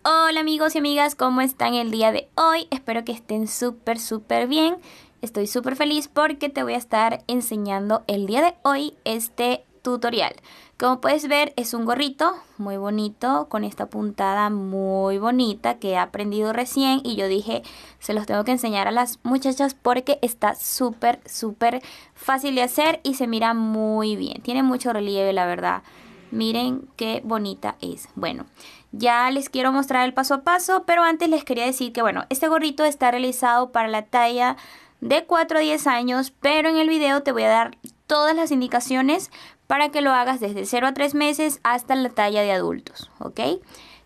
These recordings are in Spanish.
Hola amigos y amigas, ¿cómo están el día de hoy? Espero que estén súper bien. Estoy súper feliz porque te voy a estar enseñando el día de hoy este tutorial. Como puedes ver, es un gorrito muy bonito con esta puntada muy bonita que he aprendido recién y yo dije, se los tengo que enseñar a las muchachas porque está súper fácil de hacer y se mira muy bien. Tiene mucho relieve, la verdad. Miren qué bonita es. Bueno, ya les quiero mostrar el paso a paso, pero antes les quería decir que bueno, este gorrito está realizado para la talla de 4 a 10 años, pero en el video te voy a dar todas las indicaciones para que lo hagas desde 0 a 3 meses hasta la talla de adultos, ¿ok?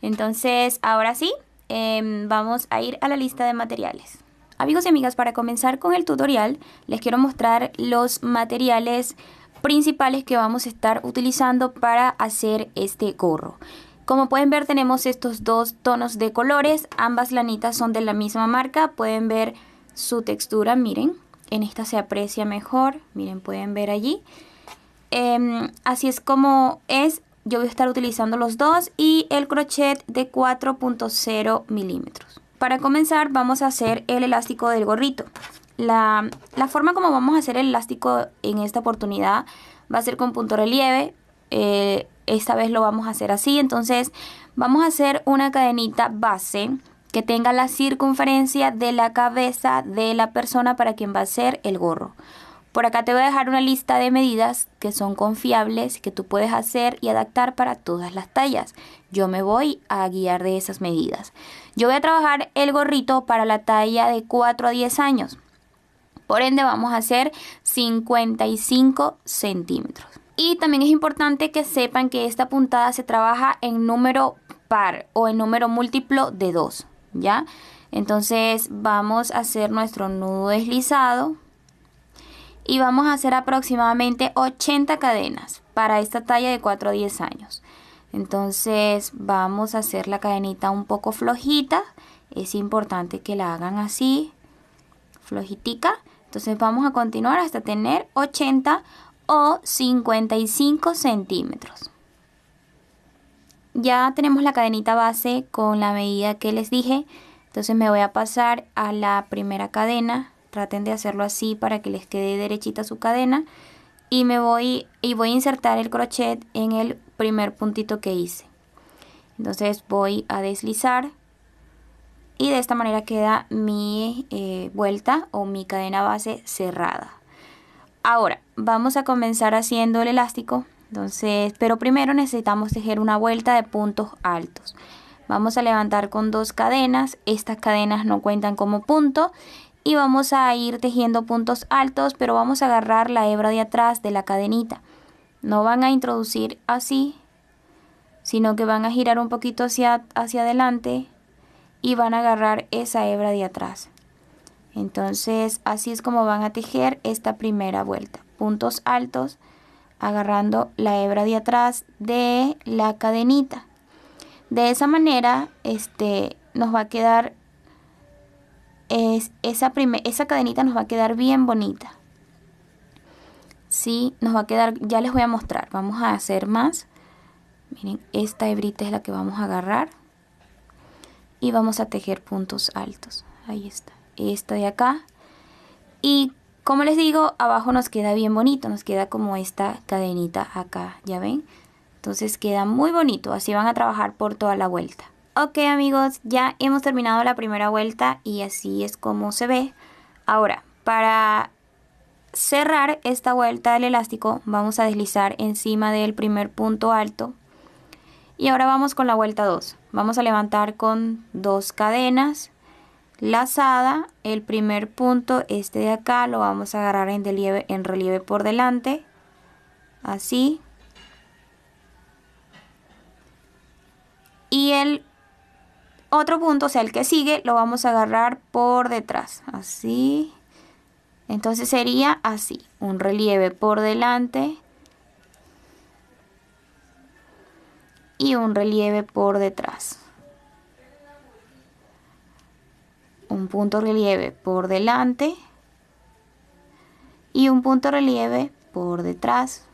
Entonces, ahora sí, vamos a ir a la lista de materiales. Amigos y amigas, para comenzar con el tutorial, les quiero mostrar los materiales principales que vamos a estar utilizando para hacer este gorro. Como pueden ver, tenemos estos dos tonos de colores, ambas lanitas son de la misma marca, pueden ver su textura, miren, en esta se aprecia mejor, miren, pueden ver allí. Así es como es, yo voy a estar utilizando los dos y el crochet de 4.0 milímetros. Para comenzar vamos a hacer el elástico del gorrito. La forma como vamos a hacer el elástico en esta oportunidad va a ser con punto relieve. Esta vez lo vamos a hacer así, entonces vamos a hacer una cadenita base que tenga la circunferencia de la cabeza de la persona para quien va a hacer el gorro. Por acá te voy a dejar una lista de medidas que son confiables, que tú puedes hacer y adaptar para todas las tallas. Yo me voy a guiar de esas medidas. Yo voy a trabajar el gorrito para la talla de 4 a 10 años. Por ende vamos a hacer 55 centímetros. Y también es importante que sepan que esta puntada se trabaja en número par o en número múltiplo de 2, ¿ya? Entonces vamos a hacer nuestro nudo deslizado y vamos a hacer aproximadamente 80 cadenas para esta talla de 4 a 10 años. Entonces vamos a hacer la cadenita un poco flojita. Es importante que la hagan así, flojitica. Entonces vamos a continuar hasta tener 80 o 55 centímetros. Ya tenemos la cadenita base con la medida que les dije. Entonces me voy a pasar a la primera cadena. Traten de hacerlo así para que les quede derechita su cadena. Y voy a insertar el crochet en el primer puntito que hice. Entonces voy a deslizar. Y de esta manera queda mi vuelta o mi cadena base cerrada. Ahora vamos a comenzar haciendo el elástico. Entonces, pero primero necesitamos tejer una vuelta de puntos altos. Vamos a levantar con 2 cadenas. Estas cadenas no cuentan como punto. Y vamos a ir tejiendo puntos altos, pero vamos a agarrar la hebra de atrás de la cadenita. No van a introducir así, sino que van a girar un poquito hacia adelante y van a agarrar esa hebra de atrás. Entonces así es como van a tejer esta primera vuelta, puntos altos agarrando la hebra de atrás de la cadenita. De esa manera nos va a quedar esa cadenita nos va a quedar bien bonita. Sí, nos va a quedar, ya les voy a mostrar, vamos a hacer más. Miren, esta hebrita es la que vamos a agarrar y vamos a tejer puntos altos. Ahí está, esta de acá. Y como les digo, abajo nos queda bien bonito, nos queda como esta cadenita acá, ¿ya ven? Entonces queda muy bonito, así van a trabajar por toda la vuelta. Ok amigos, ya hemos terminado la primera vuelta y así es como se ve. Ahora, para cerrar esta vuelta del elástico, vamos a deslizar encima del primer punto alto. Y ahora vamos con la vuelta 2. Vamos a levantar con 2 cadenas lazada. El primer punto, este de acá, lo vamos a agarrar en relieve por delante. Así. Y el otro punto, o sea, el que sigue, lo vamos a agarrar por detrás. Así. Entonces sería así. Un relieve por delante. Y un relieve por detrás. Un punto relieve por delante y un punto relieve por detrás.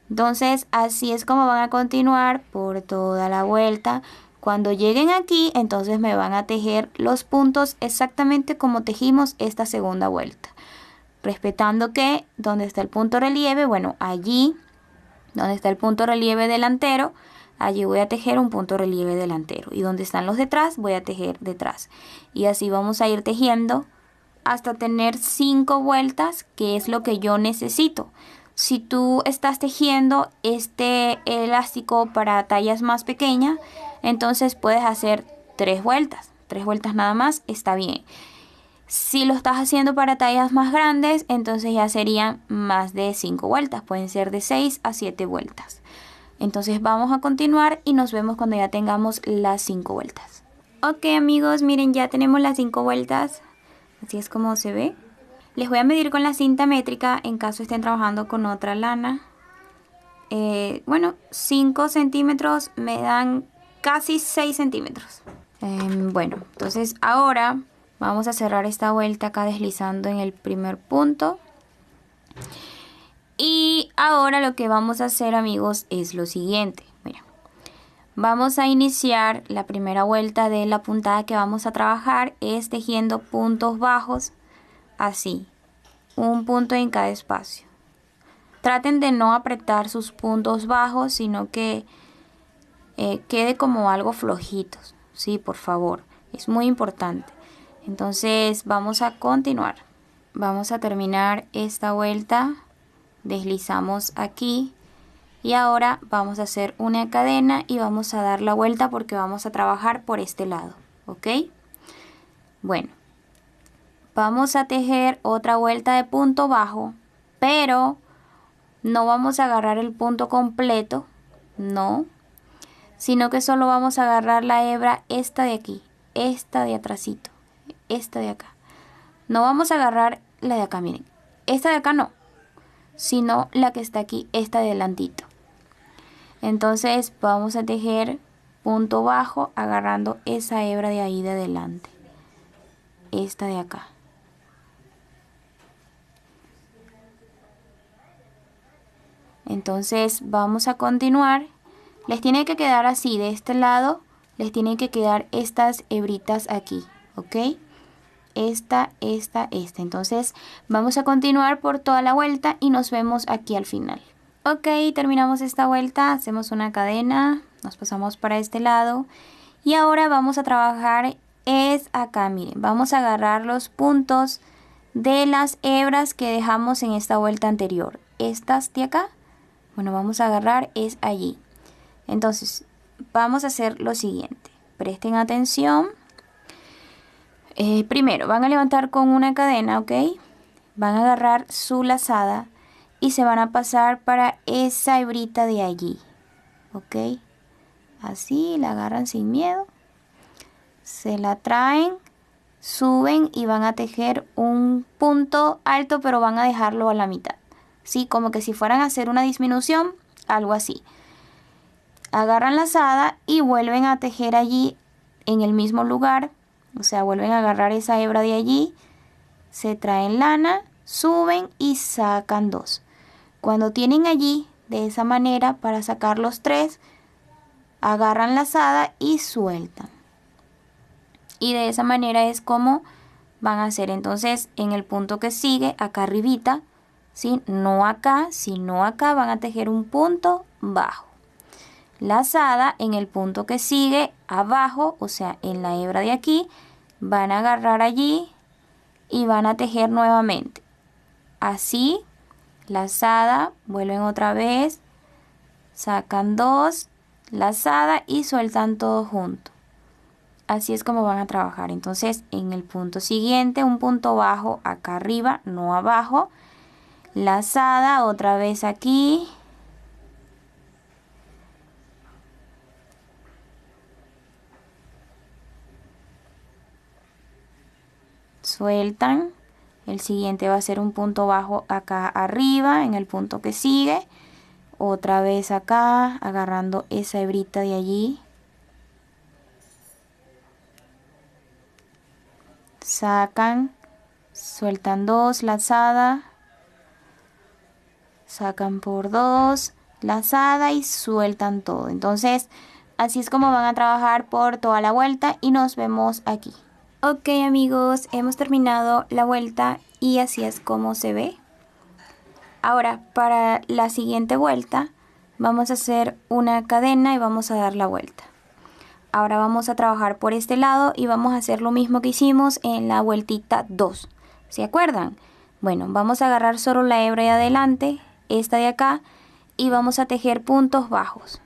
Entonces así es como van a continuar por toda la vuelta Cuando lleguen aquí, entonces me van a tejer los puntos exactamente como tejimos esta segunda vuelta. Respetando que donde está el punto relieve, bueno, allí donde está el punto relieve delantero, allí voy a tejer un punto relieve delantero. Y donde están los detrás, voy a tejer detrás. Y así vamos a ir tejiendo hasta tener 5 vueltas, que es lo que yo necesito. Si tú estás tejiendo este elástico para tallas más pequeñas, entonces puedes hacer 3 vueltas. 3 vueltas nada más, está bien. Si lo estás haciendo para tallas más grandes, entonces ya serían más de 5 vueltas. Pueden ser de 6 a 7 vueltas. Entonces vamos a continuar y nos vemos cuando ya tengamos las 5 vueltas. Ok amigos, miren, ya tenemos las 5 vueltas. Así es como se ve. Les voy a medir con la cinta métrica en caso estén trabajando con otra lana. Bueno, 5 centímetros me dan casi 6 centímetros. Bueno, entonces ahora vamos a cerrar esta vuelta acá deslizando en el primer punto. Y ahora lo que vamos a hacer, amigos, es lo siguiente. Mira, vamos a iniciar la primera vuelta de la puntada que vamos a trabajar es tejiendo puntos bajos así, un punto en cada espacio. Traten de no apretar sus puntos bajos, sino que quede como algo flojitos. Sí, por favor, es muy importante. Entonces vamos a continuar. Vamos a terminar esta vuelta. Deslizamos aquí. Y ahora vamos a hacer una cadena y vamos a dar la vuelta porque vamos a trabajar por este lado. ¿Ok? Bueno. Vamos a tejer otra vuelta de punto bajo, pero no vamos a agarrar el punto completo, no, sino que solo vamos a agarrar la hebra esta de aquí, esta de atrásito, esta de acá. No vamos a agarrar la de acá, miren, esta de acá no, sino la que está aquí, esta de delantito. Entonces vamos a tejer punto bajo agarrando esa hebra de ahí de adelante, esta de acá. Entonces vamos a continuar. Les tiene que quedar así, de este lado les tienen que quedar estas hebritas aquí, ¿ok? Esta. Entonces vamos a continuar por toda la vuelta y nos vemos aquí al final. Ok, terminamos esta vuelta, hacemos una cadena, nos pasamos para este lado y ahora vamos a trabajar es acá, miren, vamos a agarrar los puntos de las hebras que dejamos en esta vuelta anterior. Estas de acá. Bueno, vamos a agarrar es allí. Entonces, vamos a hacer lo siguiente. Presten atención. Primero, van a levantar con una cadena, ¿ok? Van a agarrar su lazada y se van a pasar para esa hebrita de allí, ¿ok? Así, la agarran sin miedo. Se la traen, suben y van a tejer un punto alto, pero van a dejarlo a la mitad. Sí, como que si fueran a hacer una disminución, algo así. Agarran lazada y vuelven a tejer allí en el mismo lugar. O sea, vuelven a agarrar esa hebra de allí. Se traen lana, suben y sacan 2. Cuando tienen allí, de esa manera, para sacar los 3, agarran lazada y sueltan. Y de esa manera es como van a hacer. Entonces, en el punto que sigue, acá arribita, ¿sí? No acá, sino acá van a tejer un punto bajo. Lazada en el punto que sigue abajo, o sea, en la hebra de aquí, van a agarrar allí y van a tejer nuevamente. Así, lazada, vuelven otra vez, sacan 2, lazada y sueltan todo junto. Así es como van a trabajar. Entonces, en el punto siguiente, un punto bajo acá arriba, no abajo. Lazada otra vez aquí, sueltan, el siguiente va a ser un punto bajo acá arriba en el punto que sigue, otra vez acá agarrando esa hebrita de allí, sacan, sueltan 2, lazada, sacan por 2, lazada y sueltan todo. Entonces Así es como van a trabajar por toda la vuelta y nos vemos aquí. Ok amigos, hemos terminado la vuelta y así es como se ve. Ahora para la siguiente vuelta vamos a hacer una cadena y vamos a dar la vuelta. Ahora vamos a trabajar por este lado y vamos a hacer lo mismo que hicimos en la vueltita 2. ¿Se acuerdan? Bueno, vamos a agarrar solo la hebra de adelante, esta de acá, y vamos a tejer puntos bajos.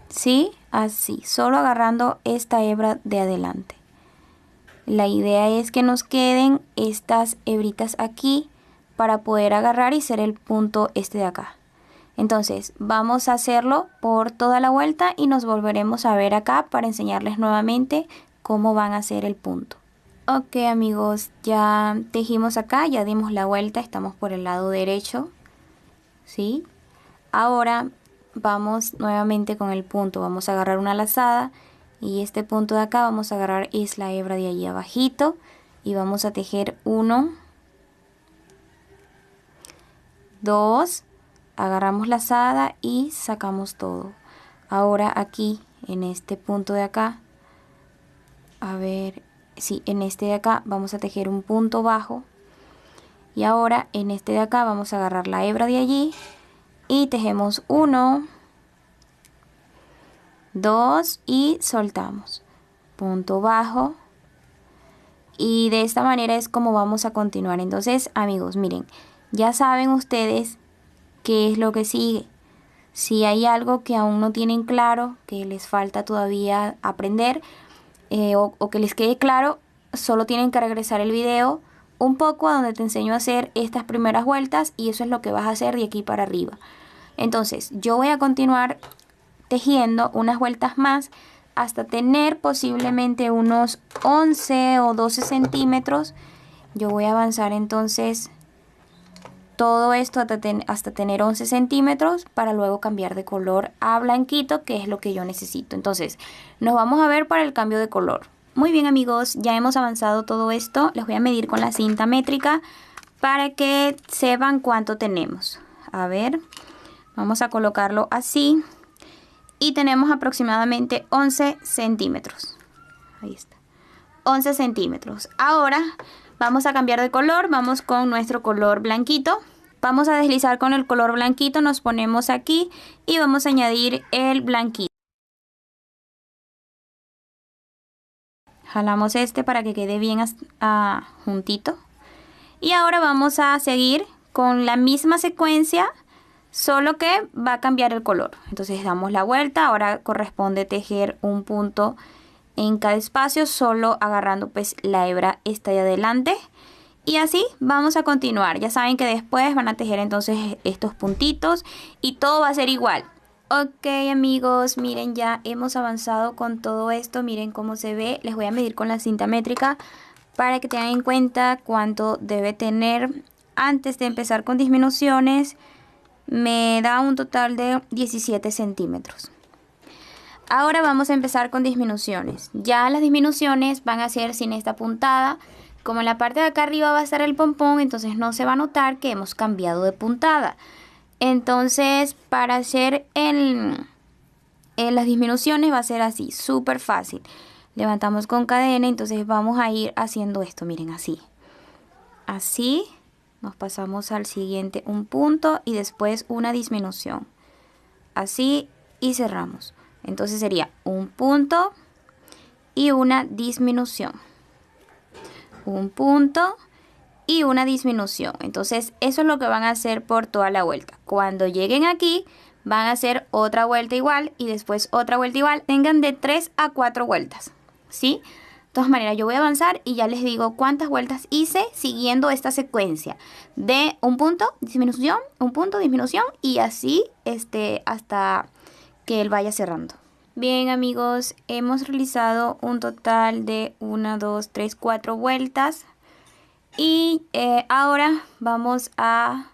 ¿Sí? Así, solo agarrando esta hebra de adelante. La idea es que nos queden estas hebritas aquí para poder agarrar y hacer el punto este de acá. Entonces vamos a hacerlo por toda la vuelta y nos volveremos a ver acá para enseñarles nuevamente cómo van a hacer el punto. Ok amigos, ya tejimos acá, ya dimos la vuelta, estamos por el lado derecho, ¿sí? Ahora vamos nuevamente con el punto, vamos a agarrar una lazada y este punto de acá vamos a agarrar es la hebra de allí abajito y vamos a tejer 1, 2, agarramos lazada y sacamos todo. Ahora aquí en este punto de acá, a ver, sí, en este de acá vamos a tejer un punto bajo y ahora en este de acá vamos a agarrar la hebra de allí y tejemos 1, 2 y soltamos, punto bajo, y de esta manera es como vamos a continuar. Entonces amigos, miren, ya saben ustedes qué es lo que sigue. Si hay algo que aún no tienen claro, que les falta todavía aprender o que les quede claro, solo tienen que regresar el video un poco a donde te enseño a hacer estas primeras vueltas y eso es lo que vas a hacer de aquí para arriba. Entonces yo voy a continuar tejiendo unas vueltas más hasta tener posiblemente unos 11 o 12 centímetros. Yo voy a avanzar entonces todo esto hasta tener 11 centímetros para luego cambiar de color a blanquito, que es lo que yo necesito. Entonces nos vamos a ver para el cambio de color. Muy bien amigos, ya hemos avanzado todo esto. Les voy a medir con la cinta métrica para que sepan cuánto tenemos. A ver, vamos a colocarlo así y tenemos aproximadamente 11 centímetros. Ahí está, 11 centímetros. Ahora vamos a cambiar de color, vamos con nuestro color blanquito. Vamos a deslizar con el color blanquito, nos ponemos aquí y vamos a añadir el blanquito. Jalamos este para que quede bien juntito. Y ahora vamos a seguir con la misma secuencia, solo que va a cambiar el color. Entonces damos la vuelta, ahora corresponde tejer un punto en cada espacio, solo agarrando pues la hebra esta de adelante. Y así vamos a continuar. Ya saben que después van a tejer entonces estos puntitos y todo va a ser igual. Ok amigos, miren, ya hemos avanzado con todo esto. Miren cómo se ve. Les voy a medir con la cinta métrica para que tengan en cuenta cuánto debe tener. Antes de empezar con disminuciones me da un total de 17 centímetros. Ahora vamos a empezar con disminuciones. Ya las disminuciones van a ser sin esta puntada. Como en la parte de acá arriba va a estar el pompón, entonces no se va a notar que hemos cambiado de puntada. Entonces para hacer las disminuciones va a ser así, súper fácil. Levantamos con cadena, entonces vamos a ir haciendo esto, miren, así. Así, nos pasamos al siguiente un punto y después una disminución. Así y cerramos. Entonces sería un punto y una disminución. Un punto y una disminución. Entonces eso es lo que van a hacer por toda la vuelta. Cuando lleguen aquí van a hacer otra vuelta igual y después otra vuelta igual. Tengan de 3 a 4 vueltas, ¿sí? De todas maneras yo voy a avanzar y ya les digo cuántas vueltas hice siguiendo esta secuencia de un punto, disminución, un punto, disminución y así hasta que él vaya cerrando. Bien amigos, hemos realizado un total de 1, 2, 3, 4 vueltas y ahora vamos a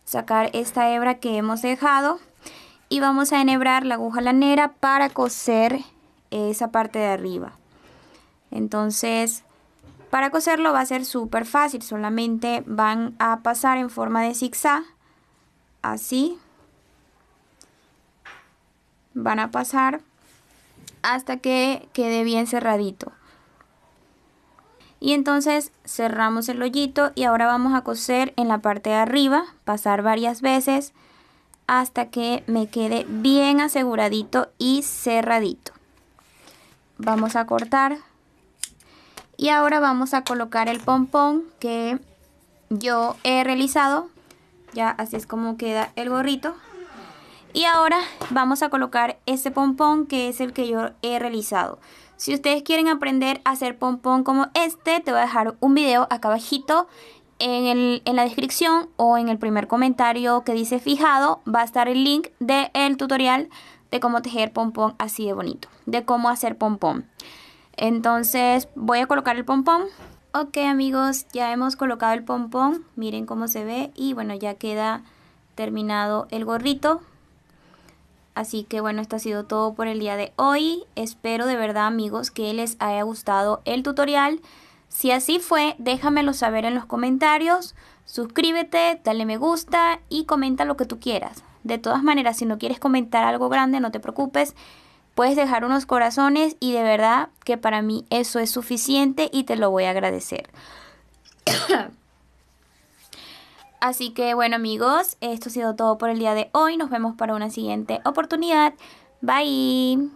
sacar esta hebra que hemos dejado y vamos a enhebrar la aguja lanera para coser esa parte de arriba. Entonces para coserlo va a ser súper fácil, solamente van a pasar en forma de zigzag, así van a pasar hasta que quede bien cerradito. Y entonces cerramos el hoyito y ahora vamos a coser en la parte de arriba, pasar varias veces hasta que me quede bien aseguradito y cerradito. Vamos a cortar y ahora vamos a colocar el pompón que yo he realizado. Ya así es como queda el gorrito. Y ahora vamos a colocar ese pompón que es el que yo he realizado. Si ustedes quieren aprender a hacer pompón como este, te voy a dejar un video acá abajito en la descripción o en el primer comentario que dice fijado. Va a estar el link del tutorial de cómo tejer pompón así de bonito, de cómo hacer pompón. Entonces voy a colocar el pompón. Ok amigos, ya hemos colocado el pompón, miren cómo se ve y bueno, ya queda terminado el gorrito. Así que bueno, esto ha sido todo por el día de hoy. Espero de verdad amigos que les haya gustado el tutorial. Si así fue, déjamelo saber en los comentarios. Suscríbete, dale me gusta y comenta lo que tú quieras. De todas maneras, si no quieres comentar algo grande, no te preocupes. Puedes dejar unos corazones y de verdad que para mí eso es suficiente y te lo voy a agradecer. Así que bueno amigos, esto ha sido todo por el día de hoy. Nos vemos para una siguiente oportunidad. Bye.